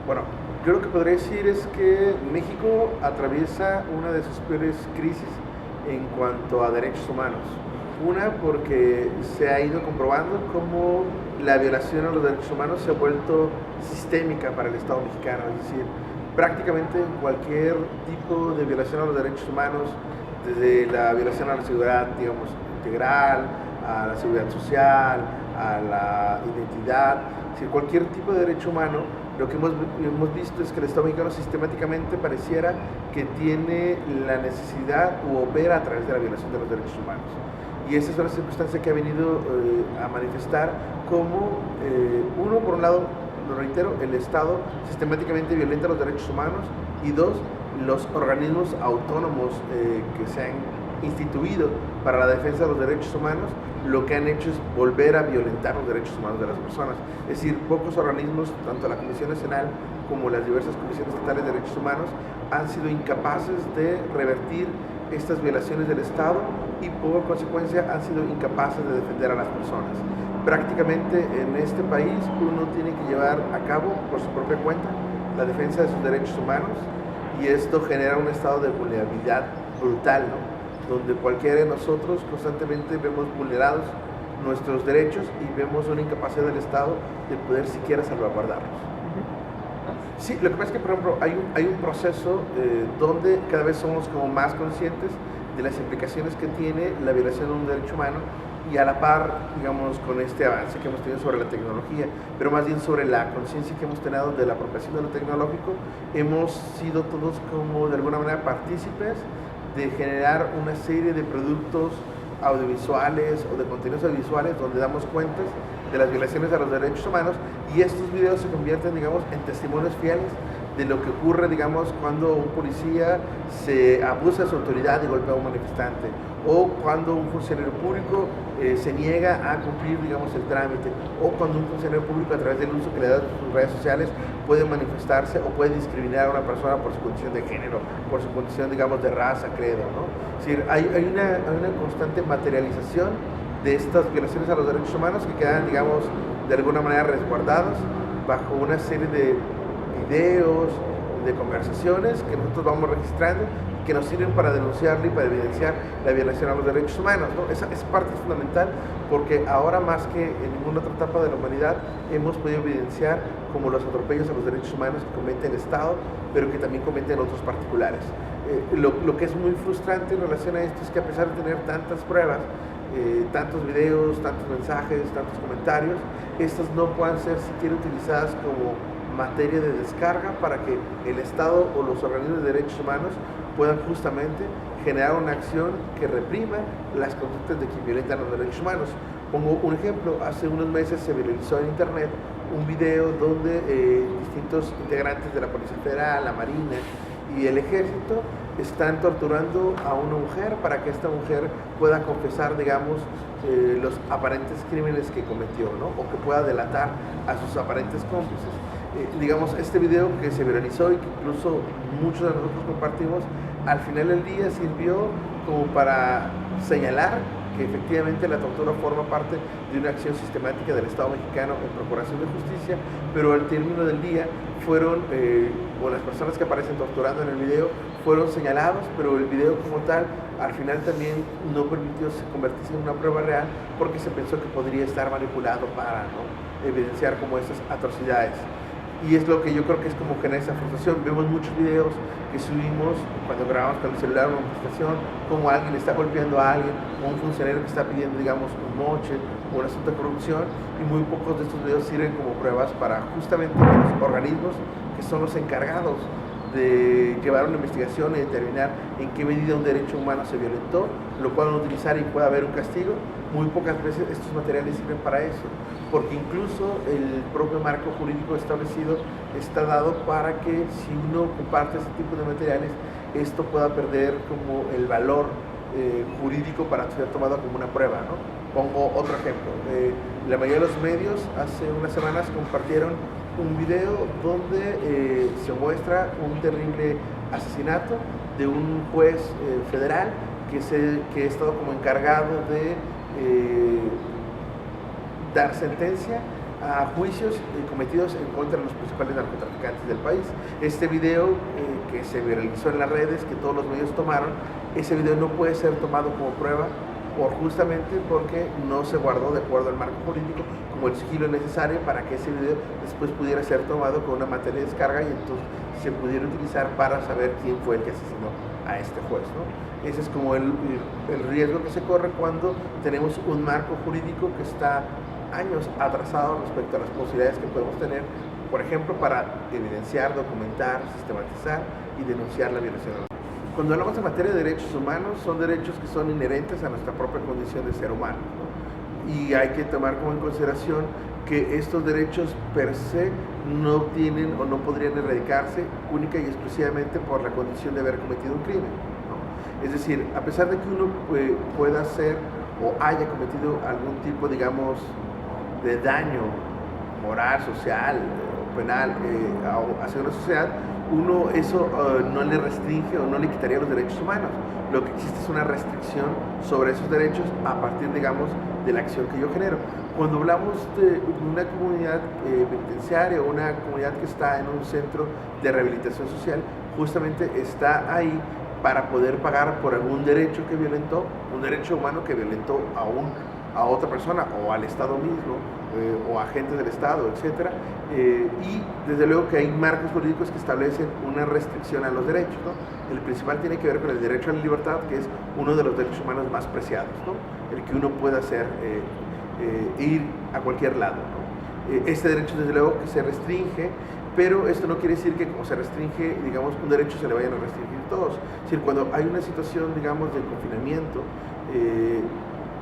Bueno, yo lo que podría decir es que México atraviesa una de sus peores crisis en cuanto a derechos humanos. Una, porque se ha ido comprobando cómo la violación a los derechos humanos se ha vuelto sistémica para el Estado mexicano. Es decir, prácticamente cualquier tipo de violación a los derechos humanos, desde la violación a la seguridad, digamos, integral, a la seguridad social, a la identidad, es decir, cualquier tipo de derecho humano, lo que hemos visto es que el Estado mexicano sistemáticamente pareciera que tiene la necesidad o opera a través de la violación de los derechos humanos. Y esa es una circunstancia que ha venido a manifestar como, uno, por un lado, lo reitero, el Estado sistemáticamente violenta los derechos humanos, y dos, los organismos autónomos que se han instituido para la defensa de los derechos humanos, lo que han hecho es volver a violentar los derechos humanos de las personas. Es decir, pocos organismos, tanto la Comisión Nacional como las diversas comisiones estatales de derechos humanos, han sido incapaces de revertir estas violaciones del Estado y por consecuencia han sido incapaces de defender a las personas. Prácticamente en este país uno tiene que llevar a cabo por su propia cuenta la defensa de sus derechos humanos, y esto genera un estado de vulnerabilidad brutal, ¿no? Donde cualquiera de nosotros constantemente vemos vulnerados nuestros derechos y vemos una incapacidad del Estado de poder siquiera salvaguardarlos. Sí, lo que pasa es que, por ejemplo, hay un proceso donde cada vez somos como más conscientes de las implicaciones que tiene la violación de un derecho humano, y a la par, digamos, con este avance que hemos tenido sobre la tecnología, pero más bien sobre la conciencia que hemos tenido de la apropiación de lo tecnológico, hemos sido todos como de alguna manera partícipes de generar una serie de productos audiovisuales o de contenidos audiovisuales donde damos cuentas de las violaciones a los derechos humanos, y estos videos se convierten, digamos, en testimonios fieles de lo que ocurre, digamos, cuando un policía se abusa de su autoridad y golpea a un manifestante, o cuando un funcionario público se niega a cumplir, digamos, el trámite, o cuando un funcionario público, a través del uso que le da de sus redes sociales, puede manifestarse o puede discriminar a una persona por su condición de género, por su condición, digamos, de raza, credo, ¿no? Es decir, hay una constante materialización de estas violaciones a los derechos humanos que quedan, digamos, de alguna manera resguardados bajo una serie de videos, de conversaciones que nosotros vamos registrando, que nos sirven para denunciarla y para evidenciar la violación a los derechos humanos, ¿no? Esa parte es fundamental, porque ahora más que en ninguna otra etapa de la humanidad hemos podido evidenciar como los atropellos a los derechos humanos que comete el Estado, pero que también cometen otros particulares. Lo que es muy frustrante en relación a esto es que, a pesar de tener tantas pruebas, tantos videos, tantos mensajes, tantos comentarios, estas no puedan ser siquiera utilizadas como materia de descarga para que el Estado o los organismos de derechos humanos puedan justamente generar una acción que reprima las conductas de quien violentan los derechos humanos. Pongo un ejemplo: hace unos meses se viralizó en internet un video donde distintos integrantes de la Policía Federal, la Marina y el Ejército están torturando a una mujer para que esta mujer pueda confesar, digamos, los aparentes crímenes que cometió, ¿no? O que pueda delatar a sus aparentes cómplices. Digamos, este video que se viralizó y que incluso muchos de nosotros compartimos, al final del día sirvió como para señalar que efectivamente la tortura forma parte de una acción sistemática del Estado mexicano en procuración de justicia, pero al término del día fueron, o las personas que aparecen torturando en el video fueron señalados, pero el video como tal al final también no permitió convertirse en una prueba real, porque se pensó que podría estar manipulado para, ¿no?, evidenciar como esas atrocidades. Y es lo que yo creo que es como genera esa frustración. Vemos muchos videos que subimos cuando grabamos con el celular una manifestación, como alguien está golpeando a alguien, o un funcionario que está pidiendo, digamos, un moche o un asunto de corrupción, y muy pocos de estos videos sirven como pruebas para justamente que los organismos que son los encargados de llevar una investigación y determinar en qué medida un derecho humano se violentó, lo puedan utilizar y pueda haber un castigo. Muy pocas veces estos materiales sirven para eso, porque incluso el propio marco jurídico establecido está dado para que, si uno comparte ese tipo de materiales, esto pueda perder como el valor jurídico para ser tomado como una prueba, ¿no? Pongo otro ejemplo. La mayoría de los medios hace unas semanas compartieron un video donde se muestra un terrible asesinato de un juez federal que ha estado como encargado de dar sentencia a juicios cometidos en contra de los principales narcotraficantes del país. Este video que se viralizó en las redes, que todos los medios tomaron, ese video no puede ser tomado como prueba justamente porque no se guardó de acuerdo al marco jurídico como el sigilo necesario para que ese video después pudiera ser tomado con una materia de descarga y entonces se pudiera utilizar para saber quién fue el que asesinó a este juez, ¿no? Ese es como el riesgo que se corre cuando tenemos un marco jurídico que está años atrasado respecto a las posibilidades que podemos tener, por ejemplo, para evidenciar, documentar, sistematizar y denunciar la violación. Cuando hablamos de materia de derechos humanos, son derechos que son inherentes a nuestra propia condición de ser humano, ¿no? Y hay que tomar como en consideración que estos derechos per se no tienen o no podrían erradicarse única y exclusivamente por la condición de haber cometido un crimen, ¿no? Es decir, a pesar de que uno pueda ser o haya cometido algún tipo, digamos, de daño moral, social o penal hacia una sociedad, uno eso no le restringe o no le quitaría los derechos humanos. Lo que existe es una restricción sobre esos derechos a partir, digamos, de la acción que yo genero. Cuando hablamos de una comunidad penitenciaria o una comunidad que está en un centro de rehabilitación social, justamente está ahí para poder pagar por algún derecho que violentó, un derecho humano que violentó a otra persona o al Estado mismo o agentes del Estado, etc. Y desde luego que hay marcos jurídicos que establecen una restricción a los derechos, ¿no? El principal tiene que ver con el derecho a la libertad, que es uno de los derechos humanos más preciados, ¿no? El que uno pueda hacer, ir a cualquier lado, ¿no? Este derecho desde luego que se restringe, pero esto no quiere decir que como se restringe, digamos, un derecho se le vayan a restringir todos. Es decir, cuando hay una situación, digamos, de confinamiento,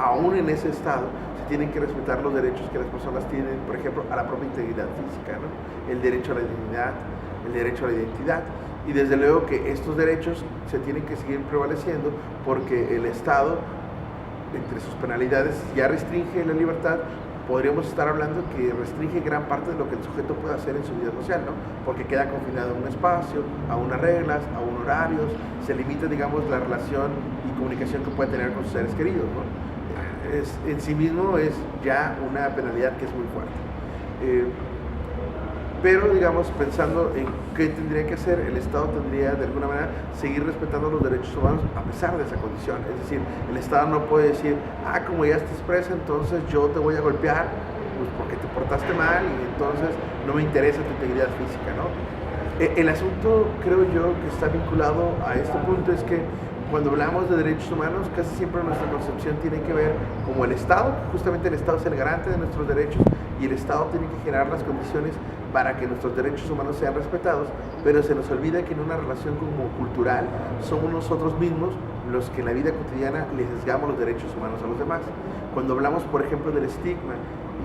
aún en ese estado, se tienen que respetar los derechos que las personas tienen, por ejemplo, a la propia integridad física, ¿no? El derecho a la dignidad, el derecho a la identidad. Y desde luego que estos derechos se tienen que seguir prevaleciendo porque el Estado, entre sus penalidades, ya restringe la libertad. Podríamos estar hablando que restringe gran parte de lo que el sujeto puede hacer en su vida social, ¿no? Porque queda confinado a un espacio, a unas reglas, a unos horarios, se limita, digamos, la relación y comunicación que puede tener con sus seres queridos, ¿no? En sí mismo es ya una penalidad que es muy fuerte. Pero, digamos, pensando en qué tendría que hacer, el Estado tendría de alguna manera seguir respetando los derechos humanos a pesar de esa condición. Es decir, el Estado no puede decir, como ya estás presa, entonces yo te voy a golpear pues porque te portaste mal y entonces no me interesa tu integridad física, ¿no? El asunto, creo yo, que está vinculado a este punto es que cuando hablamos de derechos humanos, casi siempre nuestra concepción tiene que ver como el Estado, justamente el Estado es el garante de nuestros derechos y el Estado tiene que generar las condiciones para que nuestros derechos humanos sean respetados, pero se nos olvida que en una relación como cultural somos nosotros mismos los que en la vida cotidiana les sesgamos los derechos humanos a los demás. Cuando hablamos, por ejemplo, del estigma,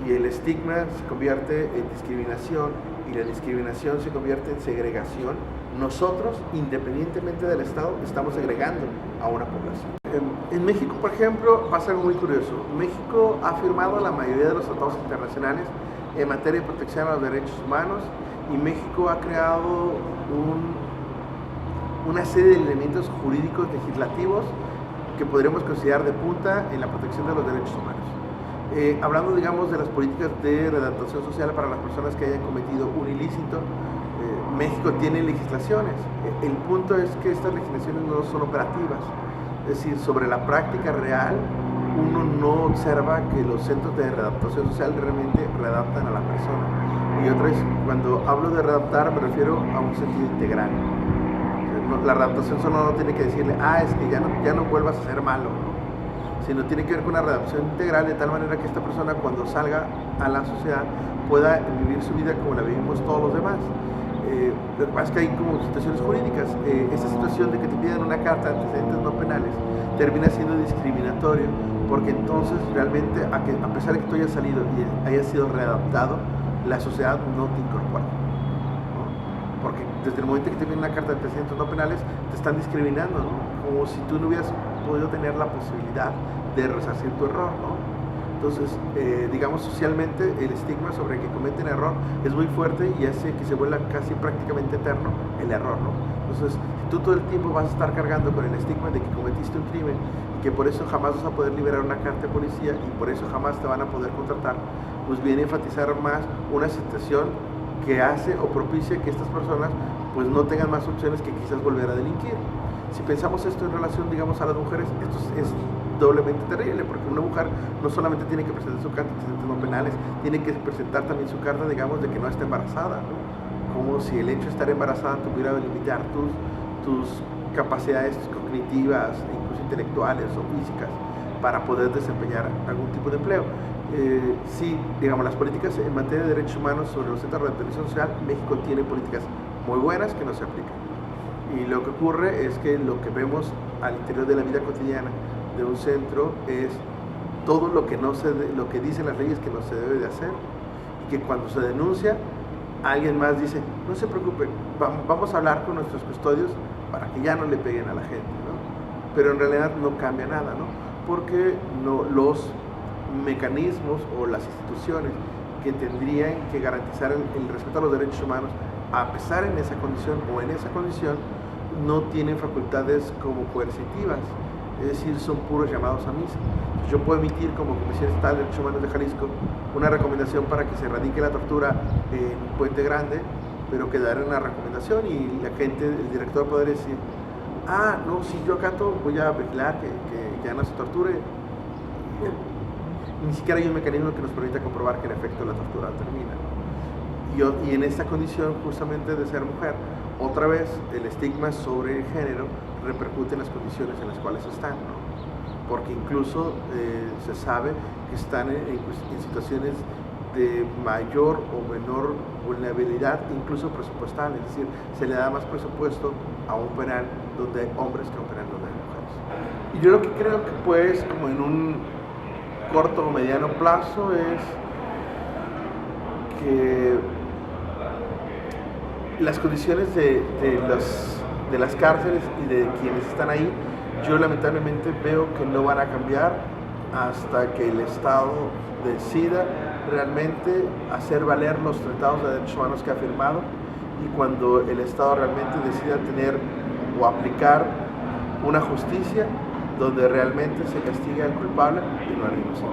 y el estigma se convierte en discriminación y la discriminación se convierte en segregación, nosotros, independientemente del Estado, estamos segregando a una población. En México, por ejemplo, pasa algo muy curioso. México ha firmado la mayoría de los tratados internacionales en materia de protección a los derechos humanos y México ha creado una serie de elementos jurídicos legislativos que podríamos considerar de punta en la protección de los derechos humanos. Hablando, digamos, de las políticas de readaptación social para las personas que hayan cometido un ilícito, México tiene legislaciones. El punto es que estas legislaciones no son operativas. Es decir, sobre la práctica real, uno no observa que los centros de readaptación social realmente readaptan a la persona. Y otra vez, cuando hablo de readaptar, me refiero a un sentido integral. La readaptación solo no tiene que decirle, es que ya no vuelvas a ser malo, ¿no? Sino tiene que ver con una readaptación integral de tal manera que esta persona cuando salga a la sociedad pueda vivir su vida como la vivimos todos los demás. Lo que pasa es que hay como situaciones jurídicas. Esta situación de que te pidan una carta de antecedentes no penales termina siendo discriminatorio porque entonces realmente a pesar de que tú hayas salido y hayas sido readaptado, la sociedad no te incorpora, ¿no? Porque desde el momento que te piden una carta de antecedentes no penales te están discriminando, ¿no? Como si tú no hubieras podido tener la posibilidad de resarcir tu error, ¿no? Entonces, digamos, socialmente el estigma sobre el que cometen error es muy fuerte y hace que se vuelva casi prácticamente eterno el error, ¿no? Entonces, tú todo el tiempo vas a estar cargando con el estigma de que cometiste un crimen y que por eso jamás vas a poder liberar una carta de policía y por eso jamás te van a poder contratar, pues viene a enfatizar más una situación que hace o propicia que estas personas pues no tengan más opciones que quizás volver a delinquir. Si pensamos esto en relación, digamos, a las mujeres, esto es doblemente terrible, porque una mujer no solamente tiene que presentar su carta de antecedentes no penales, tiene que presentar también su carta, digamos, de que no está embarazada, ¿no? Como si el hecho de estar embarazada tuviera que limitar tus capacidades cognitivas, incluso intelectuales o físicas, para poder desempeñar algún tipo de empleo. Sí, digamos, las políticas en materia de derechos humanos sobre los centros de atención social, México tiene políticas muy buenas que no se aplican. Y lo que ocurre es que lo que vemos al interior de la vida cotidiana de un centro es todo lo que lo que dicen las leyes que no se debe de hacer, y que cuando se denuncia, alguien más dice, no se preocupe, vamos a hablar con nuestros custodios para que ya no le peguen a la gente, ¿no? Pero en realidad no cambia nada, ¿no? Porque los mecanismos o las instituciones que tendrían que garantizar el respeto a los derechos humanos, a pesar en esa condición o en esa condición, no tienen facultades como coercitivas, es decir, son puros llamados a misa. Yo puedo emitir como Comisión Estatal de Derechos Humanos de Jalisco una recomendación para que se erradique la tortura en Puente Grande, pero quedará en una recomendación y la gente, el director podría decir, no, si yo acato voy a vigilar que ya no se torture. Ni siquiera hay un mecanismo que nos permita comprobar que en efecto la tortura termina, ¿no? Y en esta condición justamente de ser mujer, otra vez el estigma sobre el género repercute en las condiciones en las cuales están, ¿no? Porque incluso se sabe que están en situaciones de mayor o menor vulnerabilidad, incluso presupuestal, es decir, se le da más presupuesto a un penal donde hay hombres que a un penal donde hay mujeres. Y yo lo que creo que pues como en un corto o mediano plazo es que las condiciones de las cárceles y de quienes están ahí, yo lamentablemente veo que no van a cambiar hasta que el Estado decida realmente hacer valer los tratados de derechos humanos que ha firmado, y cuando el Estado realmente decida tener o aplicar una justicia donde realmente se castiga al culpable y no al inocente.